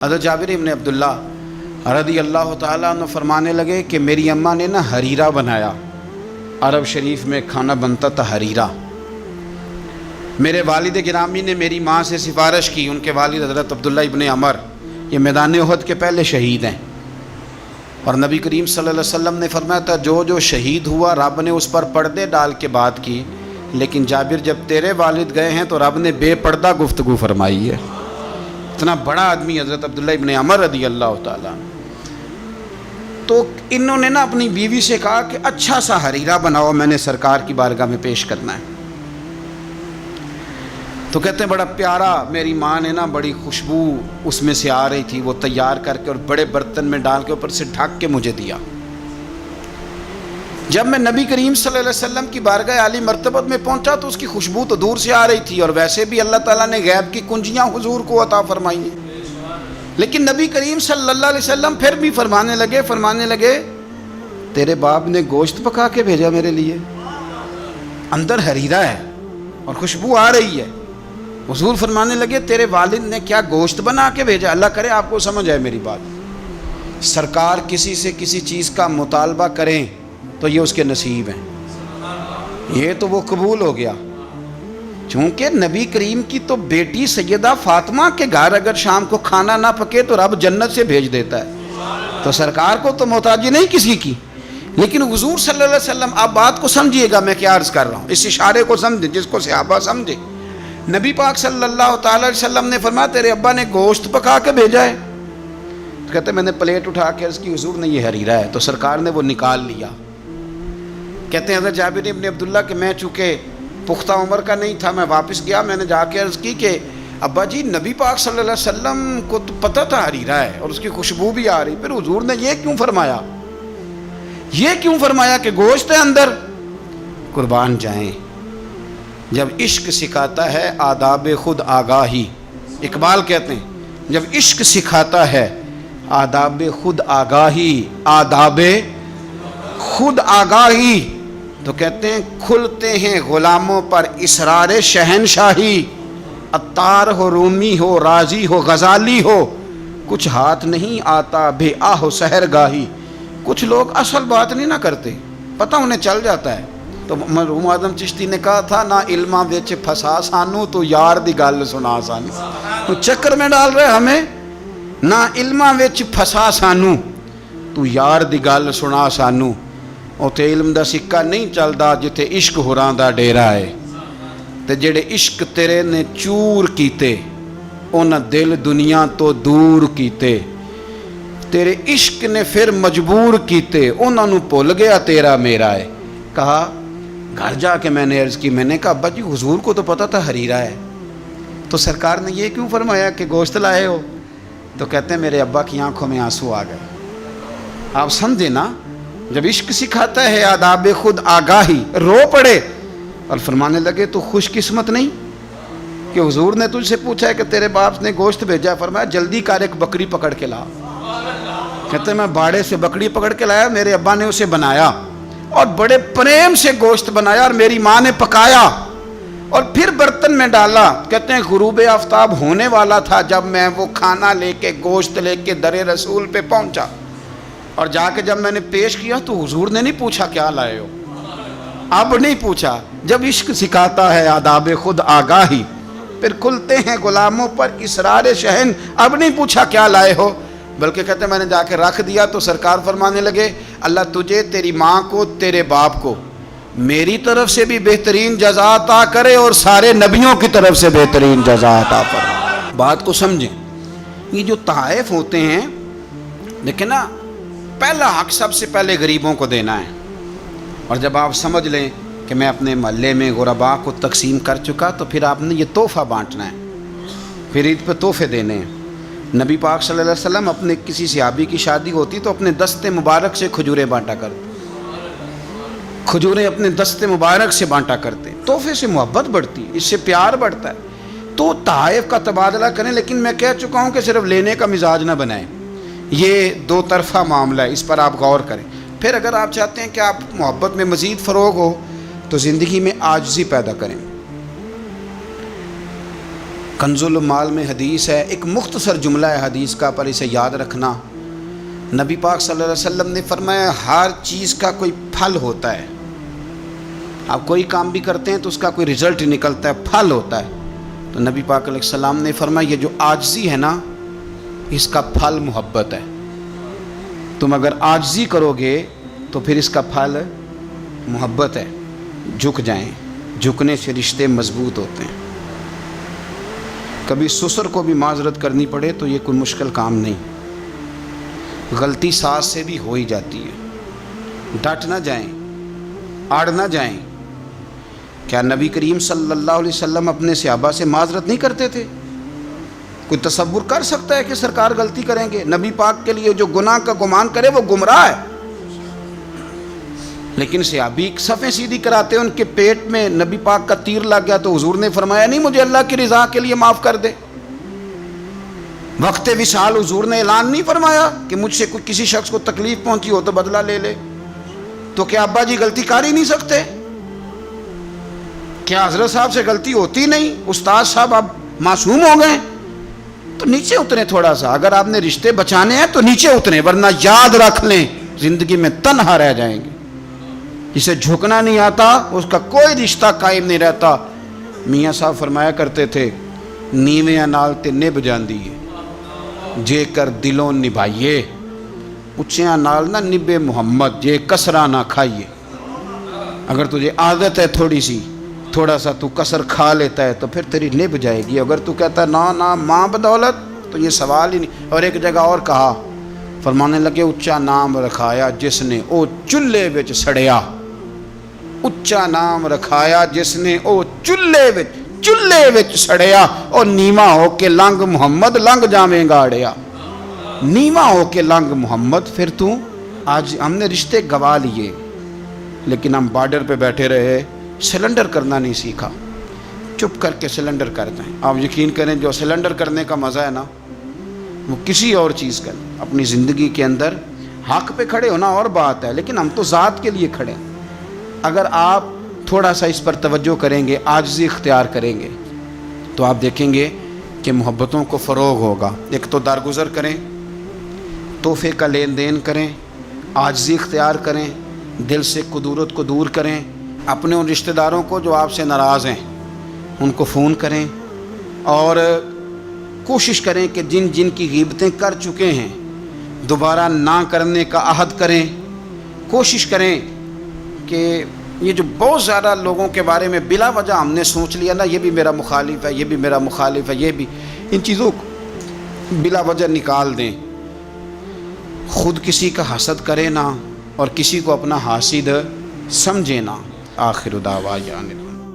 حضرت جابر ابن عبداللہ رضی اللہ تعالیٰ عنہ فرمانے لگے کہ میری اماں نے نا حریرہ بنایا۔ عرب شریف میں کھانا بنتا تھا حریرہ۔ میرے والد گرامی نے میری ماں سے سفارش کی، ان کے والد حضرت عبداللہ ابن عمر یہ میدان احد کے پہلے شہید ہیں، اور نبی کریم صلی اللہ علیہ وسلم نے فرمایا تھا جو شہید ہوا رب نے اس پر پردے ڈال کے بات کی، لیکن جابر جب تیرے والد گئے ہیں تو رب نے بے پردہ گفتگو فرمائی ہے۔ اتنا بڑا آدمی حضرت عبداللہ ابن عمر رضی اللہ تعالیٰ۔ تو انہوں نے نا اپنی بیوی سے کہا کہ اچھا سا حریرہ بناؤ، میں نے سرکار کی بارگاہ میں پیش کرنا ہے۔ تو کہتے ہیں بڑا پیارا، میری ماں نے نا بڑی خوشبو اس میں سے آ رہی تھی، وہ تیار کر کے اور بڑے برتن میں ڈال کے اوپر سے ڈھک کے مجھے دیا۔ جب میں نبی کریم صلی اللہ علیہ وسلم کی بارگاہ عالی مرتبت میں پہنچا تو اس کی خوشبو تو دور سے آ رہی تھی، اور ویسے بھی اللہ تعالیٰ نے غیب کی کنجیاں حضور کو عطا فرمائی ہیں، لیکن نبی کریم صلی اللہ علیہ وسلم پھر بھی فرمانے لگے تیرے باپ نے گوشت پکا کے بھیجا میرے لیے، اندر حریرہ ہے اور خوشبو آ رہی ہے۔ حضور فرمانے لگے تیرے والد نے کیا گوشت بنا کے بھیجا؟ اللہ کرے آپ کو سمجھ آئے میری بات۔ سرکار کسی سے کسی چیز کا مطالبہ کریں تو یہ اس کے نصیب ہیں، یہ تو وہ قبول ہو گیا۔ چونکہ نبی کریم کی تو بیٹی سیدہ فاطمہ کے گھر اگر شام کو کھانا نہ پکے تو رب جنت سے بھیج دیتا ہے، تو سرکار کو تو محتاجی نہیں کسی کی۔ لیکن حضور صلی اللہ علیہ وسلم، آپ بات کو سمجھیے گا میں کیا عرض کر رہا ہوں، اس اشارے کو سمجھیں جس کو صحابہ سمجھے۔ نبی پاک صلی اللہ تعالی علیہ وسلم نے فرمایا تیرے ابا نے گوشت پکا کے بھیجا ہے؟ کہتے میں نے پلیٹ اٹھا کے عرض کی حضور نے یہ حریرہ ہے، تو سرکار نے وہ نکال لیا۔ کہتے ہیں حضرت جابر ابن عبداللہ کہ میں چونکہ پختہ عمر کا نہیں تھا، میں واپس گیا، میں نے جا کے عرض کی کہ ابا جی نبی پاک صلی اللہ علیہ وسلم کو تو پتہ تھا حریرہ ہے اور اس کی خوشبو بھی آ رہی، پھر حضور نے یہ کیوں فرمایا کہ گوشت ہے اندر؟ قربان جائیں، جب عشق سکھاتا ہے آداب خود آگاہی، اقبال کہتے ہیں جب عشق سکھاتا ہے آداب خود آگاہی، تو کہتے ہیں کھلتے ہیں غلاموں پر اسرار شہنشاہی، عطار ہو، رومی ہو، رازی ہو، غزالی ہو، کچھ ہاتھ نہیں آتا بے آہ و سحرگاہی۔ کچھ لوگ اصل بات نہیں نہ کرتے، پتہ انہیں چل جاتا ہے۔ تو مرحوم اعظم چشتی نے کہا تھا نہ علماں وچ پھسا سانو تو یار دی گل سنا سانو، تو چکر میں ڈال رہے ہمیں، نہ علماں وچ پھسا سانو تو یار دی گل سنا سانو، اوتے علم دا سکہ نہیں چلدا جتھے عشق ہوراں دا ڈیرا ہے، تے جڑے عشق تیرے نے چور کیتے انہاں دل دنیا تو دور کیتے، تیرے عشق نے پھر مجبور کیتے انہاں نوں بھول گیا تیرا میرا ہے۔ کہا گھر جا کے میں نے عرض کی، میں نے کہا ابا جی حضور کو تو پتہ تھا حریرہ ہے، تو سرکار نے یہ کیوں فرمایا کہ گوشت لائے ہو؟ تو کہتے ہیں میرے ابا کی آنکھوں میں آنسو آ گئے۔ آپ سمجھے نا، جب عشق سکھاتا ہے آداب خود آگاہی، رو پڑے اور فرمانے لگے تو خوش قسمت نہیں کہ حضور نے تجھ سے پوچھا ہے کہ تیرے باپ نے گوشت بھیجا، فرمایا جلدی کر ایک بکری پکڑ کے لا۔ کہتے ہیں میں باڑے سے بکری پکڑ کے لایا، میرے ابا نے اسے بنایا اور بڑے پریم سے گوشت بنایا، اور میری ماں نے پکایا اور پھر برتن میں ڈالا۔ کہتے ہیں غروب آفتاب ہونے والا تھا جب میں وہ کھانا لے کے گوشت لے کے در رسول پہ پہنچا، اور جا کے جب میں نے پیش کیا تو حضور نے نہیں پوچھا کیا لائے ہو، اب نہیں پوچھا۔ جب عشق سکھاتا ہے آداب خود آگاہی، پھر کھلتے ہیں غلاموں پر اسرار شہن، اب نہیں پوچھا کیا لائے ہو، بلکہ کہتے ہیں میں نے جا کے رکھ دیا تو سرکار فرمانے لگے اللہ تجھے، تیری ماں کو، تیرے باپ کو میری طرف سے بھی بہترین جزا عطا کرے اور سارے نبیوں کی طرف سے بہترین جزا عطا فرمائے۔ بات کو سمجھیں، یہ جو تحائف ہوتے ہیں لیکن نا پہلا حق سب سے پہلے غریبوں کو دینا ہے، اور جب آپ سمجھ لیں کہ میں اپنے محلے میں غرباء کو تقسیم کر چکا تو پھر آپ نے یہ تحفہ بانٹنا ہے، پھر عید پہ تحفے دینے ہیں۔ نبی پاک صلی اللہ علیہ وسلم اپنے کسی صحابی کی شادی ہوتی تو اپنے دست مبارک سے کھجوریں بانٹا کرتے، کھجوریں اپنے دست مبارک سے بانٹا کرتے، تحفے سے محبت بڑھتی، اس سے پیار بڑھتا ہے۔ تو تحائف کا تبادلہ کریں، لیکن میں کہہ چکا ہوں کہ صرف لینے کا مزاج نہ بنائیں، یہ دو طرفہ معاملہ ہے، اس پر آپ غور کریں۔ پھر اگر آپ چاہتے ہیں کہ آپ محبت میں مزید فروغ ہو تو زندگی میں عاجزی پیدا کریں۔ کنز المال میں حدیث ہے، ایک مختصر جملہ ہے حدیث کا، پر اسے یاد رکھنا۔ نبی پاک صلی اللہ علیہ وسلم نے فرمایا ہر چیز کا کوئی پھل ہوتا ہے۔ آپ کوئی کام بھی کرتے ہیں تو اس کا کوئی رزلٹ نکلتا ہے، پھل ہوتا ہے۔ تو نبی پاک علیہ السلام نے فرمایا یہ جو عاجزی ہے نا، اس کا پھل محبت ہے۔ تم اگر عاجزی کرو گے تو پھر اس کا پھل محبت ہے۔ جھک جائیں، جھکنے سے رشتے مضبوط ہوتے ہیں۔ کبھی سسر کو بھی معذرت کرنی پڑے تو یہ کوئی مشکل کام نہیں، غلطی ساس سے بھی ہو ہی جاتی ہے۔ ڈٹ نہ جائیں، اڑ نہ جائیں۔ کیا نبی کریم صلی اللہ علیہ وسلم اپنے صحابہ سے معذرت نہیں کرتے تھے؟ کوئی تصور کر سکتا ہے کہ سرکار غلطی کریں گے؟ نبی پاک کے لیے جو گناہ کا گمان کرے وہ گمراہ ہے۔ لیکن صحابی صفیں سیدھی کراتے ہیں، ان کے پیٹ میں نبی پاک کا تیر لگ گیا تو حضور نے فرمایا نہیں مجھے اللہ کی رضا کے لیے معاف کر دے۔ وقت وصال حضور نے اعلان نہیں فرمایا کہ مجھ سے کوئی کسی شخص کو تکلیف پہنچی ہو تو بدلہ لے لے؟ تو کیا ابا جی غلطی کر ہی نہیں سکتے؟ کیا حضرت صاحب سے غلطی ہوتی نہیں؟ استاد صاحب اب معصوم ہو گئے تو نیچے اتریں تھوڑا سا۔ اگر آپ نے رشتے بچانے ہیں تو نیچے اتریں، ورنہ یاد رکھ لیں زندگی میں تنہا رہ جائیں گے۔ جسے جھکنا نہیں آتا اس کا کوئی رشتہ قائم نہیں رہتا۔ میاں صاحب فرمایا کرتے تھے نیویاں نال تے نبھ جاندی ہے جے کر دلوں نبھائیے، اچھیاں نال نہ نبے محمد جے کسرہ نہ کھائیے۔ اگر تجھے عادت ہے تھوڑا سا تو کسر کھا لیتا ہے تو پھر تیری نبھ جائے گی۔ اگر تو کہتا ہے نا ماں بدولت تو یہ سوال ہی نہیں۔ اور ایک جگہ اور کہا، فرمانے لگے اچا نام رکھایا جس نے او چلے وچ سڑیا، اچا نام رکھایا جس نے او چلے وچ سڑیا، اور نیواں ہو کے لنگ محمد لنگ جاویں گا اڑیا۔ نیواں ہو کے لنگ محمد۔ پھر تو آج ہم نے رشتے گوا لیے لیکن ہم بارڈر پہ بیٹھے رہے، سلنڈر کرنا نہیں سیکھا۔ چپ کر کے سلنڈر کر دیں۔ آپ یقین کریں جو سلنڈر کرنے کا مزہ ہے نا وہ کسی اور چیز کا نہیں۔ اپنی زندگی کے اندر حق پہ کھڑے ہونا اور بات ہے، لیکن ہم تو ذات کے لیے کھڑے ہیں۔ اگر آپ تھوڑا سا اس پر توجہ کریں گے، عاجزی اختیار کریں گے تو آپ دیکھیں گے کہ محبتوں کو فروغ ہوگا۔ ایک تو درگزر کریں، تحفے کا لین دین کریں، عاجزی اختیار کریں، دل سے کدورت کو دور کریں۔ اپنے ان رشتہ داروں کو جو آپ سے ناراض ہیں ان کو فون کریں، اور کوشش کریں کہ جن کی غیبتیں کر چکے ہیں دوبارہ نہ کرنے کا عہد کریں۔ کوشش کریں کہ یہ جو بہت زیادہ لوگوں کے بارے میں بلا وجہ ہم نے سوچ لیا نا، یہ بھی میرا مخالف ہے، یہ بھی میرا مخالف ہے، یہ بھی، ان چیزوں کو بلا وجہ نکال دیں۔ خود کسی کا حسد کرے نہ اور کسی کو اپنا حاسد سمجھے نہ۔ آخر دعوانا